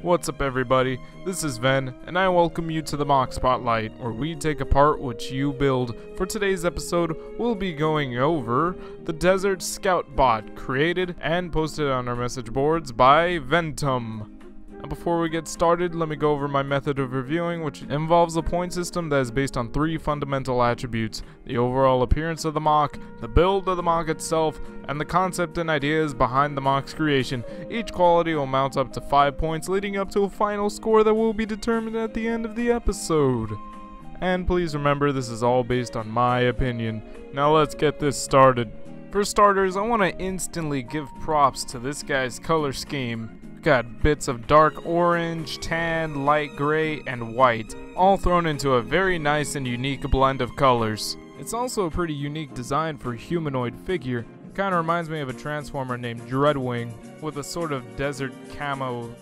What's up everybody, this is Ven, and I welcome you to the M.O.C Spotlight, where we take apart what you build. For today's episode, we'll be going over the Desert Scout bot, created and posted on our message boards by Ventum. Now before we get started, let me go over my method of reviewing, which involves a point system that is based on 3 fundamental attributes: the overall appearance of the M.O.C, the build of the M.O.C itself, and the concept and ideas behind the M.O.C's creation. Each quality will mount up to 5 points, leading up to a final score that will be determined at the end of the episode. And please remember, this is all based on my opinion. Now let's get this started. For starters, I want to instantly give props to this guy's color scheme. Got bits of dark orange, tan, light gray, and white, all thrown into a very nice and unique blend of colors. It's also a pretty unique design for a humanoid figure. It kinda reminds me of a transformer named Dreadwing, with a sort of desert camo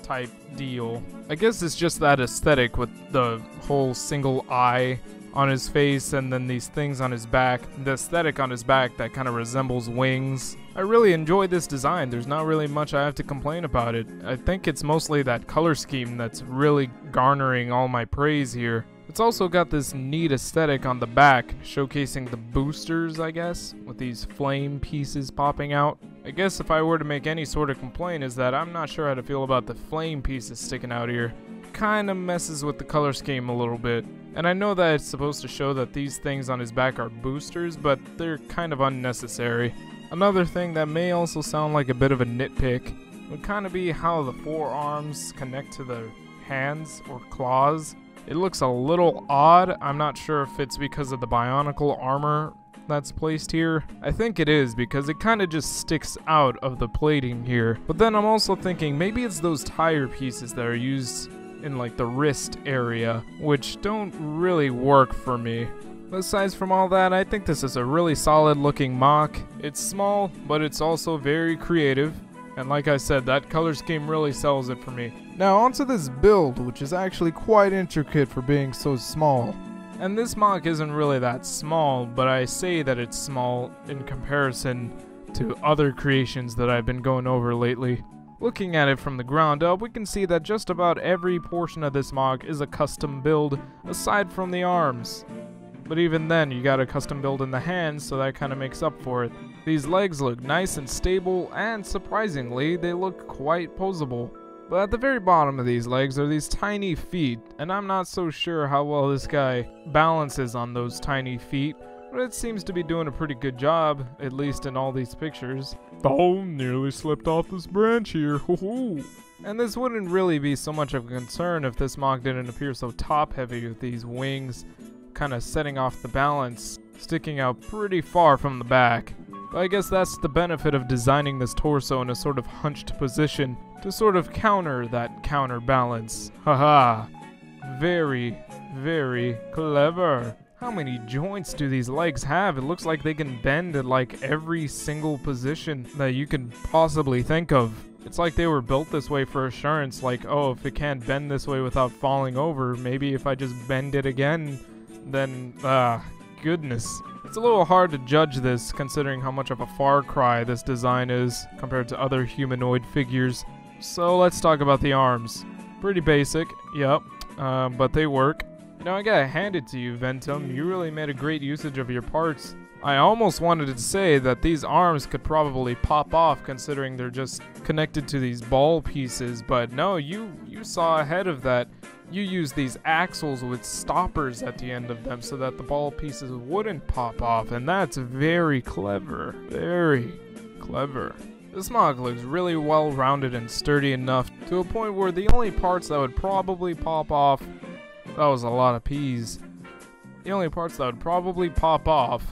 type deal. I guess it's just that aesthetic with the whole single eye on his face and then these things on his back. The aesthetic on his back that kind of resembles wings. I really enjoy this design. There's not really much I have to complain about it. I think it's mostly that color scheme that's really garnering all my praise here. It's also got this neat aesthetic on the back, showcasing the boosters, I guess, with these flame pieces popping out. I guess if I were to make any sort of complaint is that I'm not sure how to feel about the flame pieces sticking out here. Kinda messes with the color scheme a little bit. And I know that it's supposed to show that these things on his back are boosters, but they're kind of unnecessary. Another thing that may also sound like a bit of a nitpick would kind of be how the forearms connect to the hands or claws. It looks a little odd. I'm not sure if it's because of the bionicle armor that's placed here. I think it is, because it kind of just sticks out of the plating here. But then I'm also thinking maybe it's those tire pieces that are used in like the wrist area, which don't really work for me. Aside from all that, I think this is a really solid looking M.O.C. It's small, but it's also very creative. And like I said, that color scheme really sells it for me. Now onto this build, which is actually quite intricate for being so small. And this M.O.C isn't really that small, but I say that it's small in comparison to other creations that I've been going over lately. Looking at it from the ground up, we can see that just about every portion of this M.O.C is a custom build, aside from the arms. But even then, you got a custom build in the hands, so that kind of makes up for it. These legs look nice and stable, and surprisingly, they look quite posable. But at the very bottom of these legs are these tiny feet, and I'm not so sure how well this guy balances on those tiny feet, but it seems to be doing a pretty good job, at least in all these pictures. Oh, nearly slipped off this branch here, hoo-hoo! And this wouldn't really be so much of a concern if this M.O.C didn't appear so top-heavy with these wings kind of setting off the balance, sticking out pretty far from the back. But I guess that's the benefit of designing this torso in a sort of hunched position to sort of counter that counterbalance. Haha. Very, very clever. How many joints do these legs have? It looks like they can bend at like every single position that you can possibly think of. It's like they were built this way for assurance, like, oh, if it can't bend this way without falling over, maybe if I just bend it again, then, goodness. It's a little hard to judge this, considering how much of a far cry this design is compared to other humanoid figures. So let's talk about the arms. Pretty basic, yep, but they work. You know, I gotta hand it to you, Ventum. You really made a great usage of your parts. I almost wanted to say that these arms could probably pop off, considering they're just connected to these ball pieces, but no, you saw ahead of that. You used these axles with stoppers at the end of them so that the ball pieces wouldn't pop off, and that's very clever. Very clever. This M.O.C looks really well rounded and sturdy enough to a point where the only parts that would probably pop off, that was a lot of P's. The only parts that would probably pop off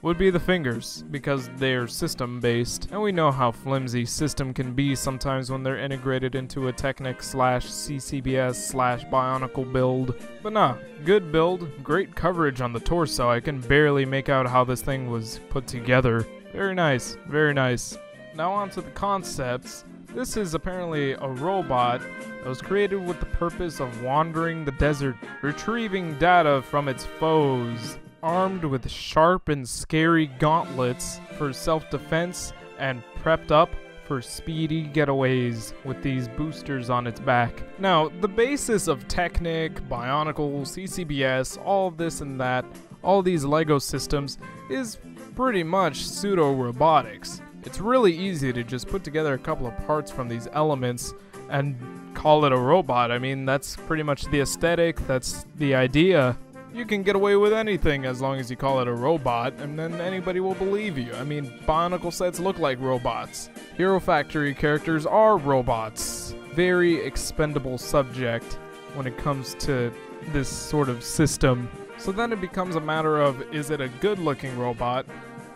would be the fingers, because they're system-based, and we know how flimsy system can be sometimes when they're integrated into a Technic/CCBS/Bionicle build. But nah, good build, great coverage on the torso. I can barely make out how this thing was put together. Very nice, very nice. Now on to the concepts. This is apparently a robot that was created with the purpose of wandering the desert, retrieving data from its foes, armed with sharp and scary gauntlets for self-defense and prepped up for speedy getaways with these boosters on its back. Now, the basis of Technic, Bionicle, CCBS, all this and that, all these LEGO systems is pretty much pseudo-robotics. It's really easy to just put together a couple of parts from these elements and call it a robot. I mean, that's pretty much the aesthetic, that's the idea. You can get away with anything as long as you call it a robot, and then anybody will believe you. I mean, Bionicle sets look like robots. Hero Factory characters are robots. Very expendable subject when it comes to this sort of system. So then it becomes a matter of, is it a good-looking robot,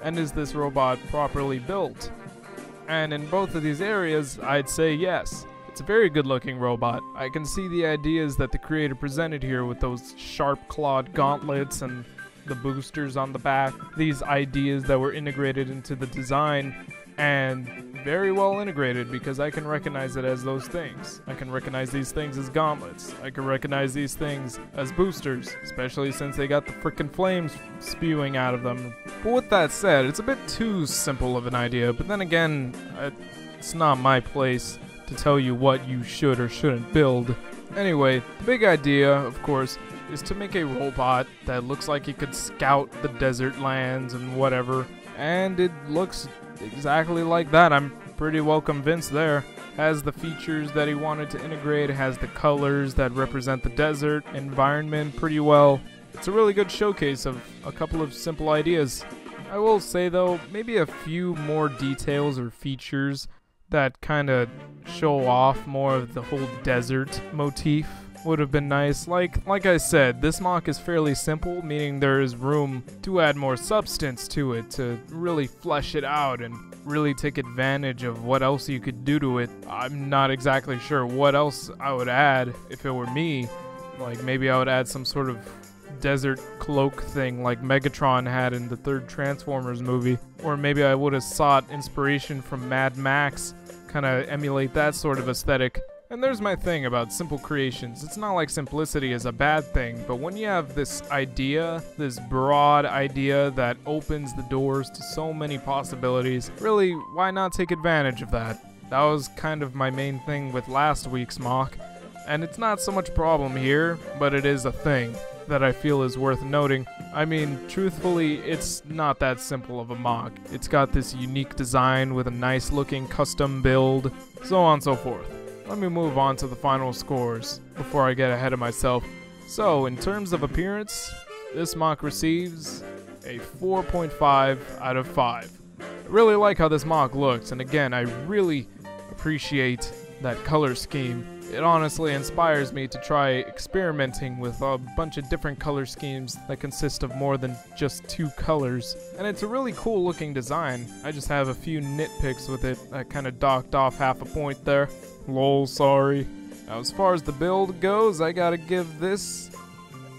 and is this robot properly built? And in both of these areas, I'd say yes. It's a very good-looking robot. I can see the ideas that the creator presented here with those sharp-clawed gauntlets and the boosters on the back. These ideas that were integrated into the design, and very well integrated because I can recognize it as those things. I can recognize these things as gauntlets. I can recognize these things as boosters, especially since they got the frickin' flames spewing out of them. But with that said, it's a bit too simple of an idea, but then again, it's not my place to tell you what you should or shouldn't build. Anyway, the big idea, of course, is to make a robot that looks like it could scout the desert lands and whatever, and it looks exactly like that. I'm pretty well convinced there. Has the features that he wanted to integrate, has the colors that represent the desert environment pretty well. It's a really good showcase of a couple of simple ideas. I will say though, maybe a few more details or features that kind of show off more of the whole desert motif would have been nice. Like I said, this MOC is fairly simple, meaning there is room to add more substance to it, to really flesh it out and really take advantage of what else you could do to it. I'm not exactly sure what else I would add if it were me. Like maybe I would add some sort of desert cloak thing like Megatron had in the third Transformers movie. Or maybe I would have sought inspiration from Mad Max, kind of emulate that sort of aesthetic. And there's my thing about simple creations. It's not like simplicity is a bad thing, but when you have this idea, this broad idea that opens the doors to so many possibilities, really, why not take advantage of that? That was kind of my main thing with last week's MOC, and it's not so much a problem here, but it is a thing that I feel is worth noting. I mean, truthfully, it's not that simple of a MOC. It's got this unique design with a nice looking custom build, so on and so forth. Let me move on to the final scores before I get ahead of myself. So, in terms of appearance, this MOC receives a 4.5 out of 5. I really like how this MOC looks, and again, I really appreciate that color scheme. It honestly inspires me to try experimenting with a bunch of different color schemes that consist of more than just 2 colors. And it's a really cool looking design. I just have a few nitpicks with it. I kind of docked off half a point there. Lol, sorry. Now as far as the build goes, I gotta give this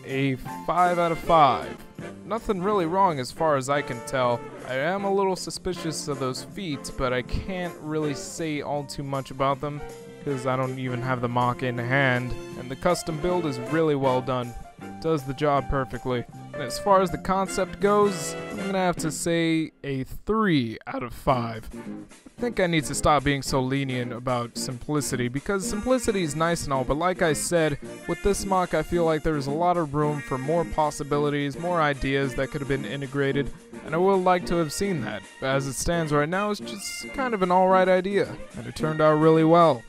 a 5 out of 5. Nothing really wrong as far as I can tell. I am a little suspicious of those feet, but I can't really say all too much about them because I don't even have the MOC in hand, and the custom build is really well done. It does the job perfectly. And as far as the concept goes, I'm gonna have to say a 3 out of 5. I think I need to stop being so lenient about simplicity, because simplicity is nice and all, but like I said, with this MOC I feel like there's a lot of room for more possibilities, more ideas that could have been integrated, and I would like to have seen that. But as it stands right now, it's just kind of an alright idea, and it turned out really well.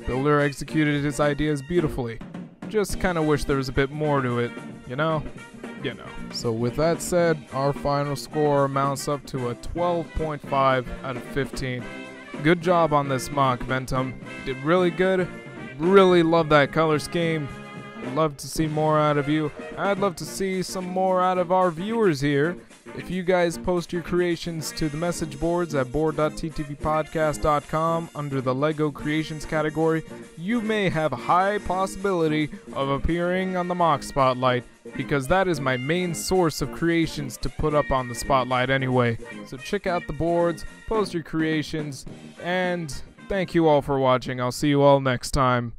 Builder executed his ideas beautifully. Just kind of wish there was a bit more to it, you know? You know. So with that said, our final score amounts up to a 12.5 out of 15. Good job on this MOC, Ventum. Did really good. Really love that color scheme. I'd love to see more out of you. I'd love to see some more out of our viewers here. If you guys post your creations to the message boards at board.ttvpodcast.com under the LEGO Creations category, you may have a high possibility of appearing on the MOC Spotlight, because that is my main source of creations to put up on the Spotlight anyway. So check out the boards, post your creations, and thank you all for watching. I'll see you all next time.